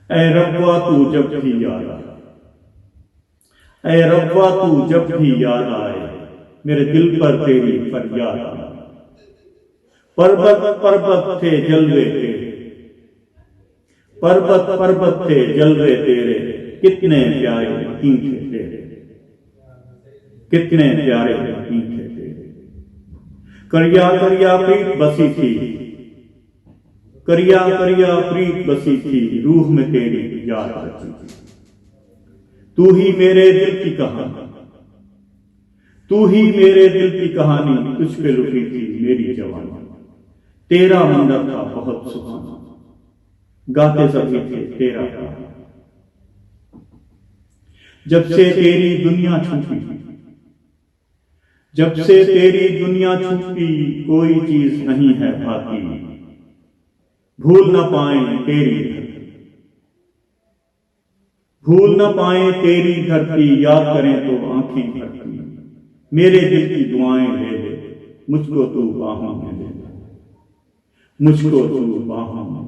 ऐ रब्बा तू जब भी याद आए, ऐ रब्बा तू जब भी याद आए, मेरे दिल पर तेरी फरियाद आए। पर्वत पर्वत थे जलवे तेरे, पर्वत पर्वत थे जलवे तेरे, कितने प्यारे मकीन थे तेरे, कितने प्यारे मकीन थे तेरे। करिया करिया प्रीत बसी थी, करिया करिया प्रीत बसी थी, रूह में तेरी याद रची थी। तू ही मेरे दिल की कहानी, तू ही मेरे दिल की कहानी, तुझ पे लुटी थी मेरी जवानी। तेरा मंदिर था बहुत सुहाना, गाते सभी थे तेरा प्यार। जब से तेरी दुनिया छूटी, जब से तेरी दुनिया छूटी, कोई चीज नहीं है भाती। भूल न पाए तेरी धरती, भूल न पाए तेरी धरती, याद करें तो आंखें भरती। मेरे दिल की दुआएं ले ले, मुझको तू बाहों में ले ले, मुझको तू बाहों में।